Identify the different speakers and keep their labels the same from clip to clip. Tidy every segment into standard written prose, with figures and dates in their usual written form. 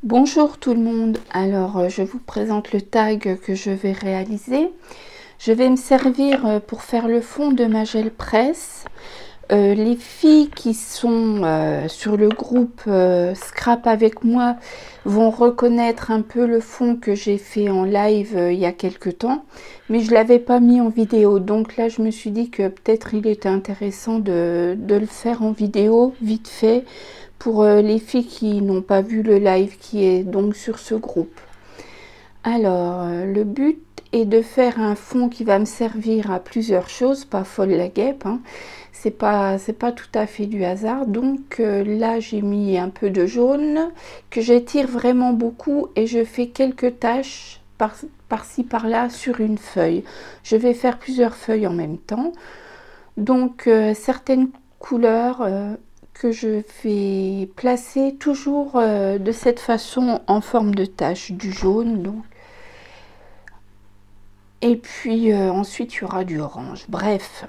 Speaker 1: Bonjour tout le monde, alors je vous présente le tag que je vais réaliser. Je vais me servir pour faire le fond de ma gel presse. Les filles qui sont sur le groupe Scrap avec moi vont reconnaître un peu le fond que j'ai fait en live il y a quelques temps, mais je ne l'avais pas mis en vidéo, donc là je me suis dit que peut-être il était intéressant de le faire en vidéo vite fait pour les filles qui n'ont pas vu le live qui est donc sur ce groupe. Alors le but est de faire un fond qui va me servir à plusieurs choses, pas folle la guêpe, hein. C'est pas tout à fait du hasard. Donc là j'ai mis un peu de jaune que j'étire vraiment beaucoup et je fais quelques taches par-ci par-là sur une feuille. Je vais faire plusieurs feuilles en même temps. Donc certaines couleurs que je vais placer toujours de cette façon en forme de tache, du jaune donc. Et puis ensuite il y aura du orange. Bref,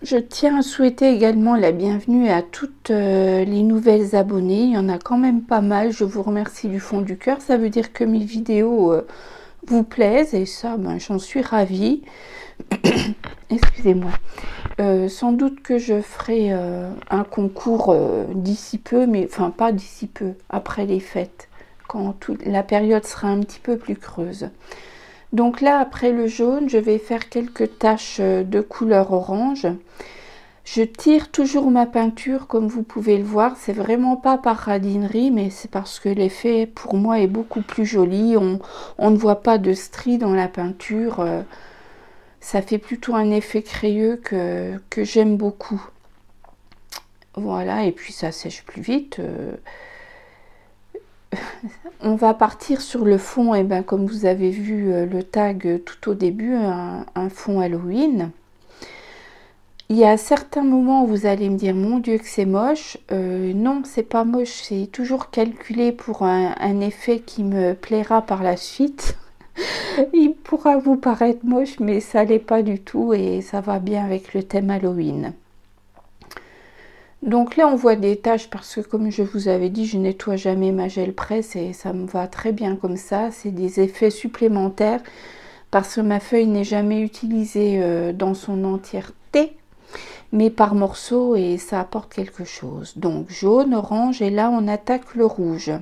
Speaker 1: je tiens à souhaiter également la bienvenue à toutes les nouvelles abonnées. Il y en a quand même pas mal, je vous remercie du fond du cœur. Ça veut dire que mes vidéos vous plaisent et ça, ben, j'en suis ravie. Excusez-moi. Sans doute que je ferai un concours d'ici peu, mais enfin pas d'ici peu, après les fêtes, quand la période sera un petit peu plus creuse. Donc là, après le jaune, je vais faire quelques taches de couleur orange. Je tire toujours ma peinture, comme vous pouvez le voir. C'est vraiment pas par radinerie, mais c'est parce que l'effet, pour moi, est beaucoup plus joli. On ne voit pas de stries dans la peinture. Ça fait plutôt un effet crayeux que j'aime beaucoup. Voilà, et puis ça sèche plus vite. On va partir sur le fond, et ben comme vous avez vu le tag tout au début, un fond Halloween. Il y a certains moments où vous allez me dire mon Dieu que c'est moche. Non, c'est pas moche, c'est toujours calculé pour un effet qui me plaira par la suite. Il pourra vous paraître moche, mais ça l'est pas du tout et ça va bien avec le thème Halloween. Donc là on voit des taches parce que comme je vous avais dit, je nettoie jamais ma gel presse et ça me va très bien comme ça. C'est des effets supplémentaires parce que ma feuille n'est jamais utilisée dans son entièreté, mais par morceaux et ça apporte quelque chose. Donc jaune, orange et là on attaque le rouge.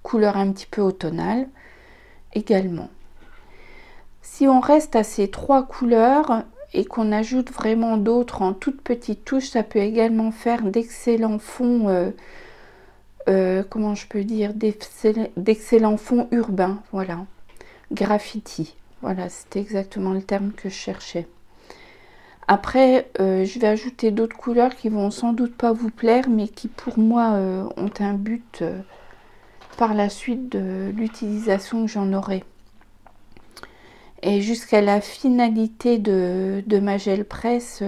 Speaker 1: Couleur un petit peu automnale également. Si on reste à ces trois couleurs et qu'on ajoute vraiment d'autres en toutes petites touches, ça peut également faire d'excellents fonds, comment je peux dire, d'excellents fonds urbains, voilà, graffiti, voilà, c'était exactement le terme que je cherchais. Après, je vais ajouter d'autres couleurs qui vont sans doute pas vous plaire, mais qui pour moi ont un but par la suite de l'utilisation que j'en aurai. Et jusqu'à la finalité de ma gel presse,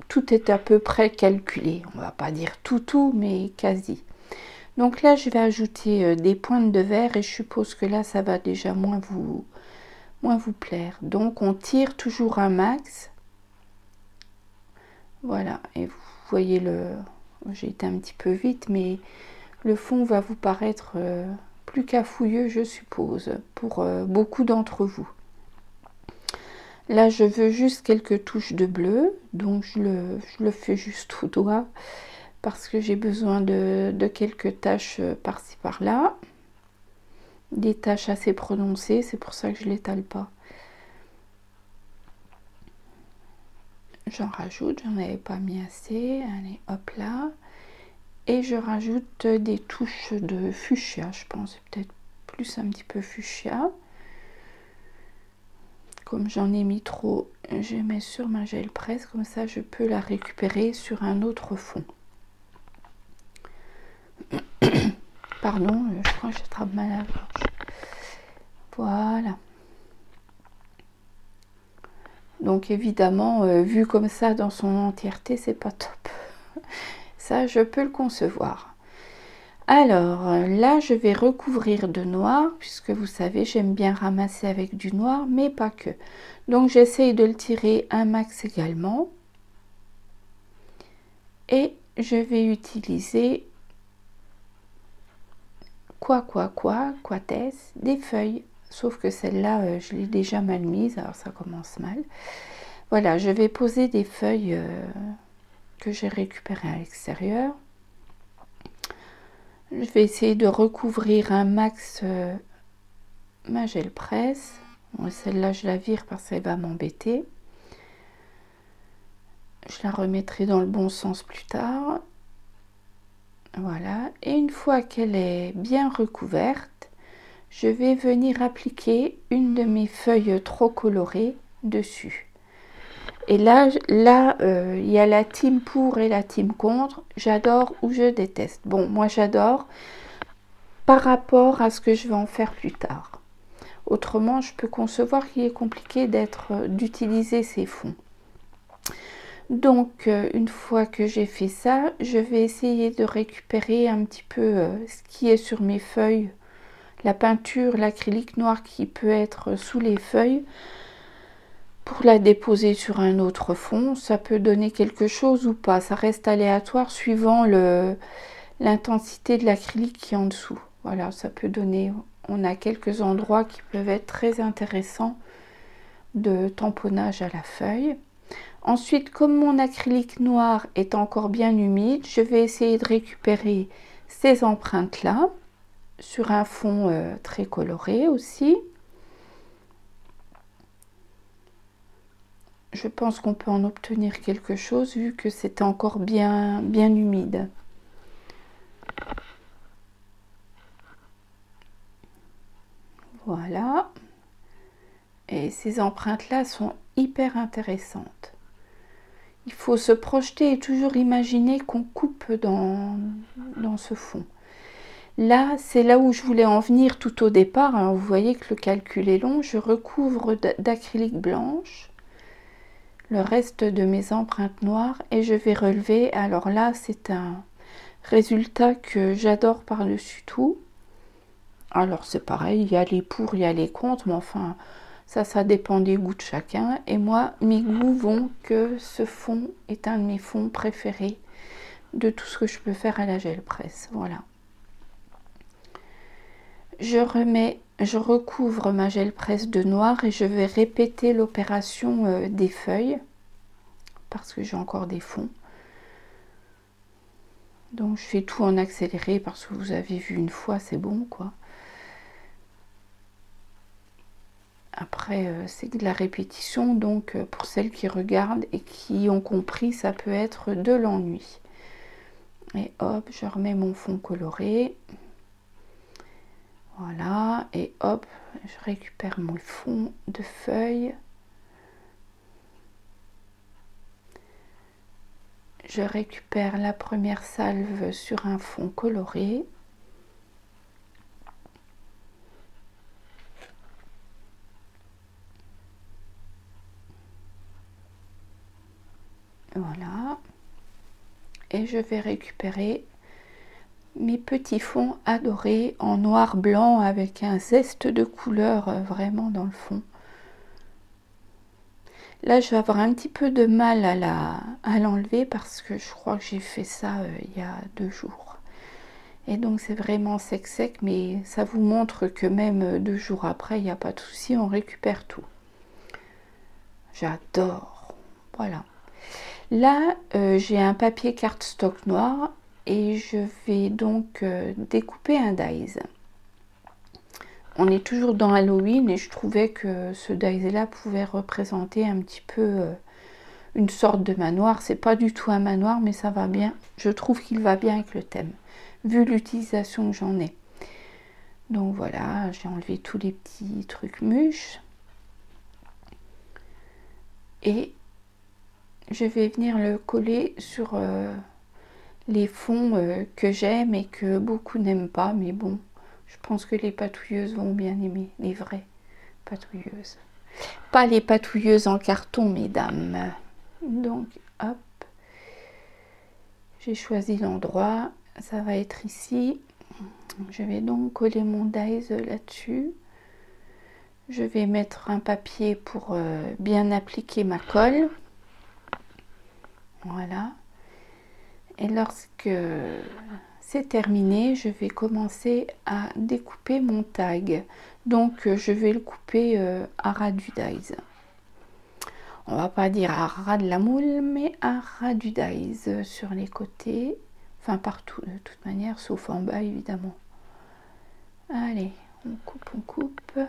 Speaker 1: tout est à peu près calculé. On va pas dire tout, mais quasi. Donc là, je vais ajouter des pointes de verre et je suppose que là, ça va déjà moins vous plaire. Donc, on tire toujours un max. Voilà, et vous voyez j'ai été un petit peu vite, mais le fond va vous paraître plus cafouilleux, je suppose, pour beaucoup d'entre vous. Là, je veux juste quelques touches de bleu, donc je le fais juste au doigt parce que j'ai besoin de quelques taches par-ci par-là. Des taches assez prononcées, c'est pour ça que je ne l'étale pas. J'en rajoute, j'en avais pas mis assez. Allez, hop là. Et je rajoute des touches de fuchsia, je pense, peut-être plus un petit peu fuchsia. Comme j'en ai mis trop, je mets sur ma gel presse, comme ça je peux la récupérer sur un autre fond. Pardon, je crois que j'attrape mal à la gorge. Voilà. Donc évidemment, vu comme ça dans son entièreté, c'est pas top. Ça, je peux le concevoir. Alors là, je vais recouvrir de noir, puisque vous savez, j'aime bien ramasser avec du noir, mais pas que. Donc j'essaye de le tirer un max également. Et je vais utiliser qu'est-ce? Des feuilles. Sauf que celle-là, je l'ai déjà mal mise, alors ça commence mal. Voilà, je vais poser des feuilles que j'ai récupérées à l'extérieur. Je vais essayer de recouvrir un max ma gel presse. Bon, celle-là, je la vire parce qu'elle va m'embêter. Je la remettrai dans le bon sens plus tard. Voilà. Et une fois qu'elle est bien recouverte, je vais venir appliquer une de mes feuilles trop colorées dessus. Et là, il y a la team pour et la team contre. J'adore ou je déteste. Bon, moi j'adore par rapport à ce que je vais en faire plus tard. Autrement, je peux concevoir qu'il est compliqué d'utiliser ces fonds. Donc, une fois que j'ai fait ça, je vais essayer de récupérer un petit peu ce qui est sur mes feuilles. La peinture, l'acrylique noir qui peut être sous les feuilles. Pour la déposer sur un autre fond, ça peut donner quelque chose ou pas. Ça reste aléatoire suivant l'intensité de l'acrylique qui est en dessous. Voilà, ça peut donner... On a quelques endroits qui peuvent être très intéressants de tamponnage à la feuille. Ensuite, comme mon acrylique noir est encore bien humide, je vais essayer de récupérer ces empreintes-là sur un fond très coloré aussi. Je pense qu'on peut en obtenir quelque chose vu que c'est encore bien humide. Voilà. Et ces empreintes-là sont hyper intéressantes. Il faut se projeter et toujours imaginer qu'on coupe dans ce fond. Là, c'est là où je voulais en venir tout au départ. Alors, vous voyez que le calcul est long. Je recouvre d'acrylique blanche le reste de mes empreintes noires et je vais relever. Alors là, c'est un résultat que j'adore par-dessus tout. Alors c'est pareil, il y a les pour, il y a les contre, mais enfin, ça dépend des goûts de chacun. Et moi, mes goûts vont que ce fond est un de mes fonds préférés de tout ce que je peux faire à la gel presse. Voilà. Je recouvre ma gel presse de noir et je vais répéter l'opération des feuilles parce que j'ai encore des fonds. Donc je fais tout en accéléré parce que vous avez vu une fois, c'est bon quoi. Après, c'est de la répétition, donc pour celles qui regardent et qui ont compris, ça peut être de l'ennui. Et hop, je remets mon fond coloré. Voilà, et hop, je récupère mon fond de feuilles. Je récupère la première salve sur un fond coloré. Voilà. Et je vais récupérer mes petits fonds adorés en noir blanc avec un zeste de couleur vraiment dans le fond. Là, je vais avoir un petit peu de mal à l'enlever parce que je crois que j'ai fait ça il y a 2 jours. Et donc, c'est vraiment sec, mais ça vous montre que même 2 jours après, il n'y a pas de souci, on récupère tout. J'adore. Voilà. Là, j'ai un papier cardstock noir et je vais donc découper un dies. On est toujours dans Halloween et je trouvais que ce dies-là pouvait représenter un petit peu une sorte de manoir. C'est pas du tout un manoir, mais ça va bien. Je trouve qu'il va bien avec le thème, vu l'utilisation que j'en ai. Donc voilà, j'ai enlevé tous les petits trucs mûches. Et je vais venir le coller sur les fonds que j'aime et que beaucoup n'aiment pas, mais bon, je pense que les patouilleuses vont bien aimer, les vraies patouilleuses. Pas les patouilleuses en carton, mesdames. Donc, hop, j'ai choisi l'endroit, ça va être ici. Je vais donc coller mon dies là-dessus. Je vais mettre un papier pour bien appliquer ma colle. Voilà. Et lorsque c'est terminé. Je vais commencer à découper mon tag. Donc je vais le couper à ras du dies. On va pas dire à ras de la moule, mais à ras du dies sur les côtés. Enfin partout de toute manière, sauf en bas évidemment. Allez, on coupe.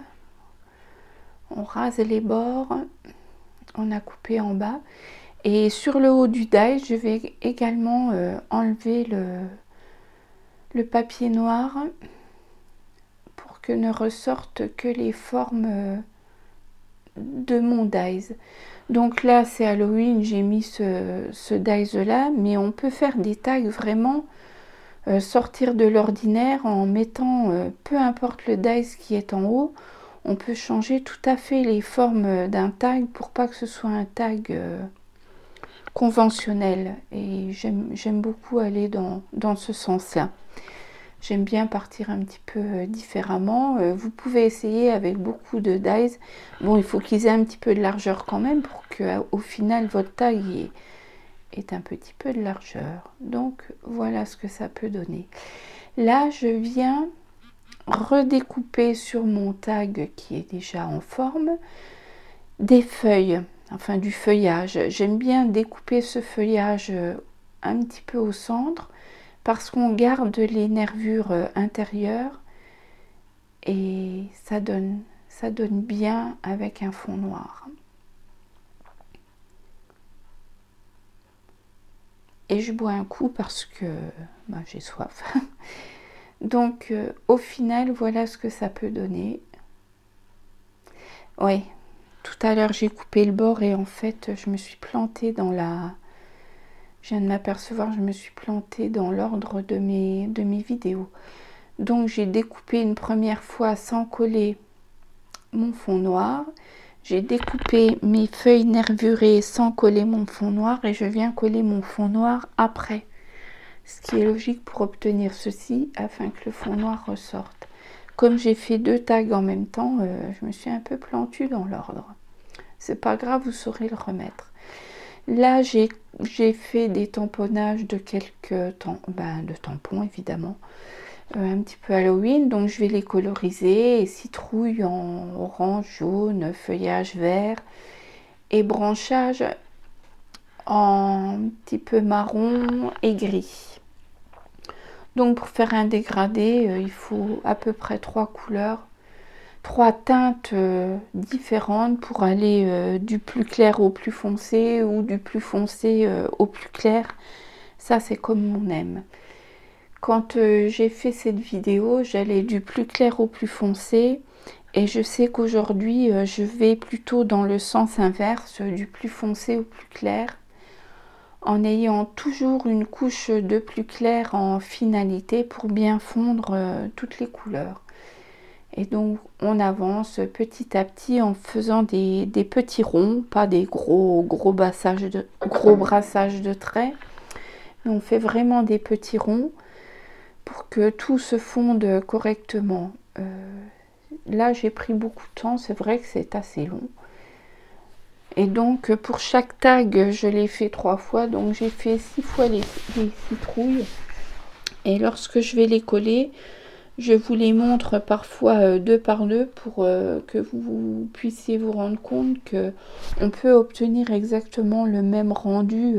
Speaker 1: On rase les bords. On a coupé en bas. Et sur le haut du die, je vais également enlever le papier noir pour que ne ressortent que les formes de mon dies. Donc là, c'est Halloween, j'ai mis ce dies là, mais on peut faire des tags vraiment sortir de l'ordinaire en mettant, peu importe le dies qui est en haut, on peut changer tout à fait les formes d'un tag pour pas que ce soit un tag conventionnel. Et j'aime beaucoup aller dans ce sens-là. J'aime bien partir un petit peu différemment. Vous pouvez essayer avec beaucoup de dies. Bon, il faut qu'ils aient un petit peu de largeur quand même pour qu'au final, votre tag ait un petit peu de largeur. Donc, voilà ce que ça peut donner. Là, je viens redécouper sur mon tag qui est déjà en forme des feuilles, enfin du feuillage. J'aime bien découper ce feuillage un petit peu au centre parce qu'on garde les nervures intérieures et ça donne bien avec un fond noir. Et je bois un coup parce que j'ai soif. Donc au final, voilà ce que ça peut donner. Ouais, tout à l'heure j'ai coupé le bord et en fait je me suis plantée dans la... Je viens de m'apercevoir, je me suis plantée dans l'ordre de mes vidéos. Donc j'ai découpé une première fois sans coller mon fond noir. J'ai découpé mes feuilles nervurées sans coller mon fond noir et je viens coller mon fond noir après. Ce qui est logique pour obtenir ceci afin que le fond noir ressorte. Comme j'ai fait deux tags en même temps, je me suis un peu plantue dans l'ordre. C'est pas grave, vous saurez le remettre. Là, j'ai fait des tamponnages de quelques de tampons évidemment, un petit peu Halloween, donc je vais les coloriser, citrouille en orange, jaune, feuillage vert et branchage en un petit peu marron et gris. Donc pour faire un dégradé, il faut à peu près 3 couleurs, 3 teintes différentes pour aller du plus clair au plus foncé ou du plus foncé au plus clair. Ça c'est comme on aime. Quand j'ai fait cette vidéo, j'allais du plus clair au plus foncé et je sais qu'aujourd'hui je vais plutôt dans le sens inverse, du plus foncé au plus clair, en ayant toujours une couche de plus clair en finalité pour bien fondre toutes les couleurs. Et donc on avance petit à petit en faisant des petits ronds, pas des gros brassages de traits, mais on fait vraiment des petits ronds pour que tout se fonde correctement. Là j'ai pris beaucoup de temps, c'est vrai que c'est assez long. Et donc pour chaque tag je l'ai fait 3 fois, donc j'ai fait 6 fois les citrouilles. Et lorsque je vais les coller, je vous les montre parfois 2 par 2 pour que vous puissiez vous rendre compte que on peut obtenir exactement le même rendu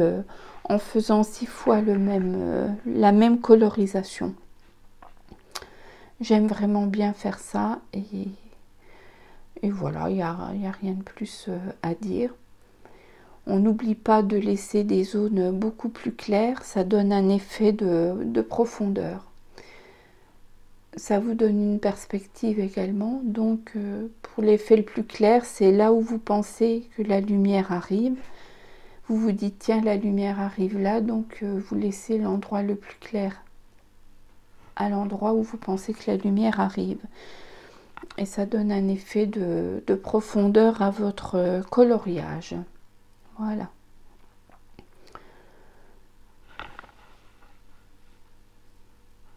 Speaker 1: en faisant 6 fois la même colorisation. J'aime vraiment bien faire ça et voilà, il n'y a rien de plus à dire. On n'oublie pas de laisser des zones beaucoup plus claires, ça donne un effet de profondeur. Ça vous donne une perspective également. Donc pour l'effet le plus clair, c'est là où vous pensez que la lumière arrive. Vous vous dites tiens, la lumière arrive là, donc vous laissez l'endroit le plus clair à l'endroit où vous pensez que la lumière arrive. Et ça donne un effet de profondeur à votre coloriage. Voilà.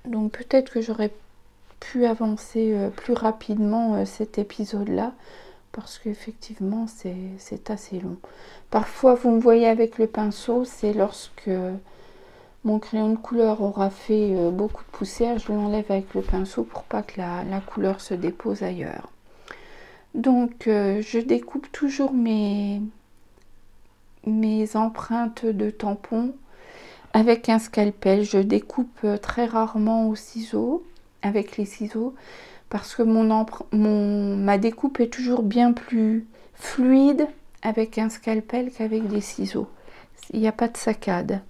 Speaker 1: Donc peut-être que j'aurais pu avancer plus rapidement cet épisode-là, parce qu'effectivement c'est assez long. Parfois vous me voyez avec le pinceau, c'est lorsque mon crayon de couleur aura fait beaucoup de poussière, je l'enlève avec le pinceau pour pas que la couleur se dépose ailleurs. Donc je découpe toujours mes empreintes de tampons avec un scalpel. Je découpe très rarement au ciseau, avec les ciseaux, parce que ma découpe est toujours bien plus fluide avec un scalpel qu'avec des ciseaux. Il n'y a pas de saccade.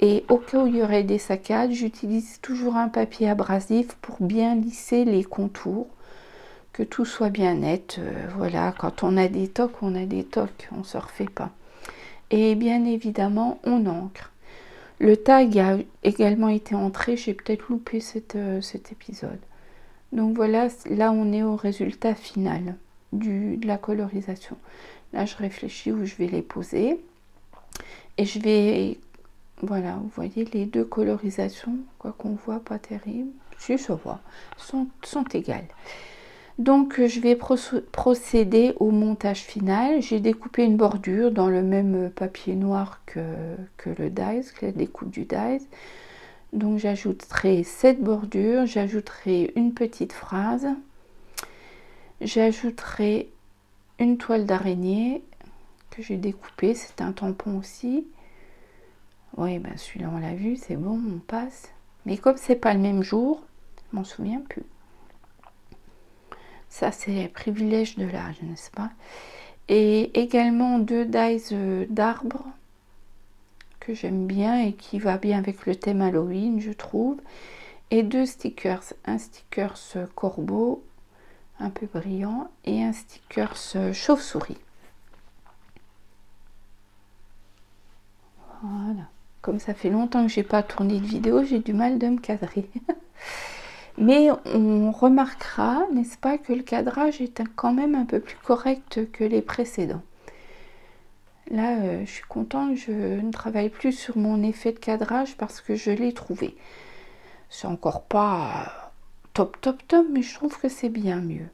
Speaker 1: Et au cas où il y aurait des saccades, j'utilise toujours un papier abrasif pour bien lisser les contours, que tout soit bien net. Voilà, quand on a des tocs, on a des tocs, on ne se refait pas. Et bien évidemment, on encre. Le tag a également été entré, j'ai peut-être loupé cet épisode. Donc voilà, là on est au résultat final de la colorisation. Là je réfléchis où je vais les poser. Et je vais, voilà, vous voyez les deux colorisations, quoi qu'on voit, pas terrible, si ça va, sont égales. Donc je vais procéder au montage final. J'ai découpé une bordure dans le même papier noir que le dies, que la découpe du dies. Donc j'ajouterai cette bordure, j'ajouterai une petite phrase, j'ajouterai une toile d'araignée que j'ai découpée, c'est un tampon aussi. Oui, ben celui-là on l'a vu, c'est bon, on passe. Mais comme c'est pas le même jour, je m'en souviens plus. Ça c'est le privilège de l'âge, n'est-ce pas? Et également 2 dies d'arbres que j'aime bien et qui va bien avec le thème Halloween, je trouve. Et 2 stickers, un stickers corbeau un peu brillant et un stickers chauve-souris. Voilà. Comme ça fait longtemps que j'ai pas tourné de vidéo, j'ai du mal de me cadrer. Mais on remarquera, n'est-ce pas, que le cadrage est quand même un peu plus correct que les précédents. Là, je suis contente, je ne travaille plus sur mon effet de cadrage parce que je l'ai trouvé. C'est encore pas top, mais je trouve que c'est bien mieux.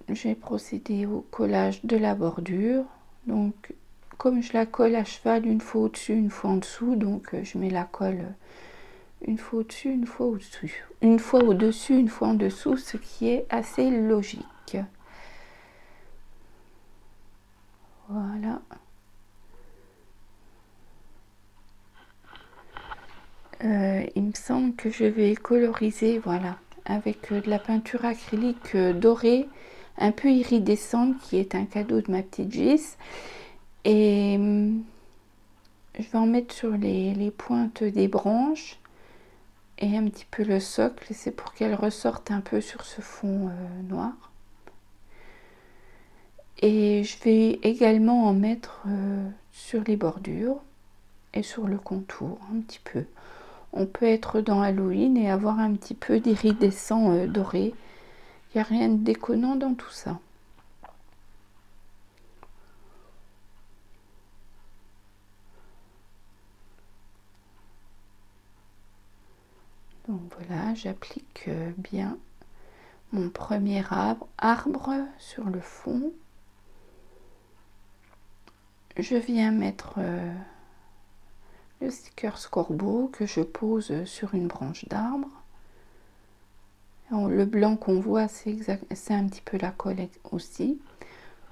Speaker 1: J'ai procédé au collage de la bordure. Donc, comme je la colle à cheval, une fois au-dessus, une fois en dessous, donc je mets la colle une fois au-dessus, une fois au-dessus. Une fois au-dessus, une fois en dessous, ce qui est assez logique. Voilà. Il me semble que je vais coloriser, voilà, avec de la peinture acrylique dorée, un peu iridescente, qui est un cadeau de ma petite Gis. Et je vais en mettre sur les pointes des branches et un petit peu le socle, c'est pour qu'elle ressorte un peu sur ce fond noir. Et je vais également en mettre sur les bordures et sur le contour, un petit peu. On peut être dans Halloween et avoir un petit peu d'iridescent doré. Il n'y a rien de déconnant dans tout ça. Donc voilà, j'applique bien mon premier arbre sur le fond. Je viens mettre le sticker corbeau que je pose sur une branche d'arbre. Le blanc qu'on voit, c'est un petit peu la colle aussi.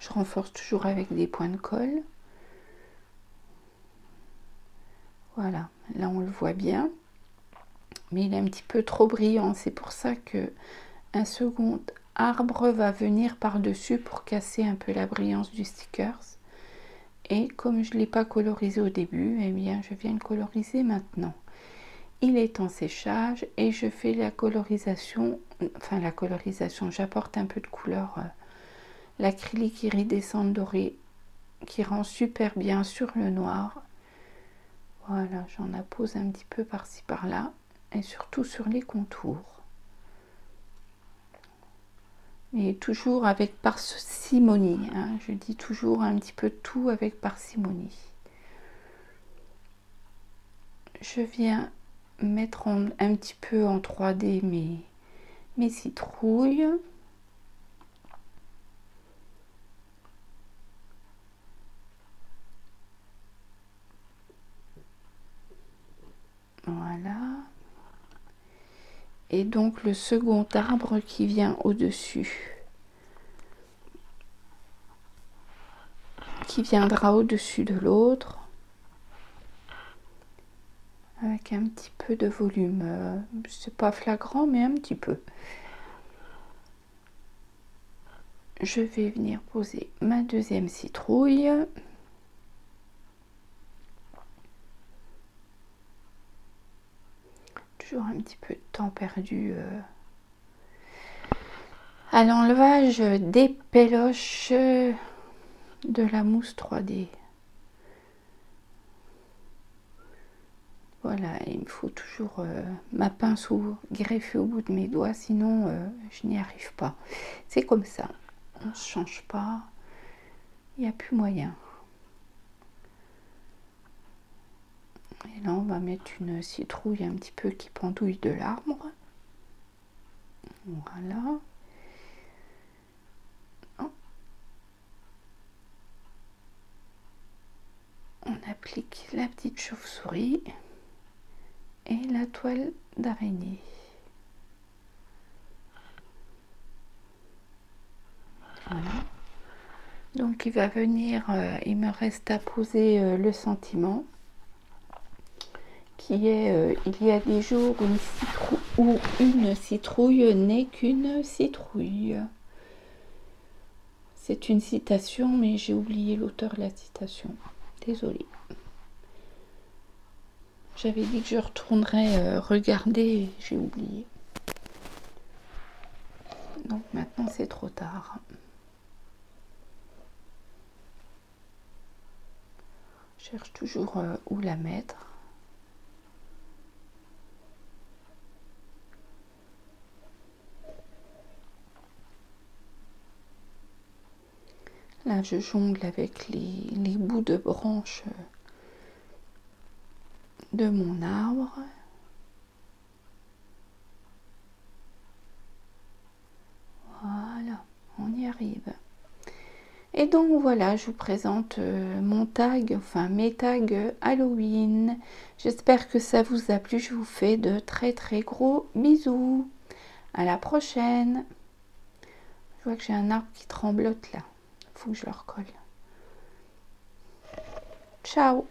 Speaker 1: Je renforce toujours avec des points de colle. Voilà, là on le voit bien. Mais il est un petit peu trop brillant. C'est pour ça que un second arbre va venir par-dessus pour casser un peu la brillance du sticker. Et comme je ne l'ai pas colorisé au début, eh bien je viens le coloriser maintenant. Il est en séchage et je fais la colorisation, j'apporte un peu de couleur, l'acrylique iridescente dorée qui rend super bien sur le noir. Voilà, j'en appose un petit peu par-ci par-là et surtout sur les contours. Et toujours avec parcimonie, hein, je dis toujours un petit peu tout avec parcimonie. Je viens mettre un petit peu en 3D mes citrouilles. et donc le second arbre qui vient au-dessus, qui viendra au-dessus de l'autre, avec un petit peu de volume. C'est pas flagrant, mais un petit peu. Je vais venir poser ma deuxième citrouille. Toujours un petit peu de temps perdu à l'enlevage des péloches de la mousse 3D. Voilà, il me faut toujours ma pince greffée au bout de mes doigts, sinon je n'y arrive pas. C'est comme ça, on ne change pas, il n'y a plus moyen. Et là on va mettre une citrouille un petit peu qui pendouille de l'arbre. Voilà. On applique la petite chauve-souris et la toile d'araignée. Voilà. Donc il va venir, il me reste à poser le sentiment qui est il y a des jours où une citrouille n'est qu'une citrouille. C'est une citation, mais j'ai oublié l'auteur de la citation. Désolée. J'avais dit que je retournerais regarder, j'ai oublié. Donc maintenant c'est trop tard. Je cherche toujours où la mettre. Là je jongle avec les bouts de branches de mon arbre. Voilà, on y arrive. Et donc voilà, je vous présente mon tag, enfin mes tags Halloween. J'espère que ça vous a plu. Je vous fais de très très gros bisous. À la prochaine. Je vois que j'ai un arbre qui tremblote là. Il faut que je le recolle. Ciao.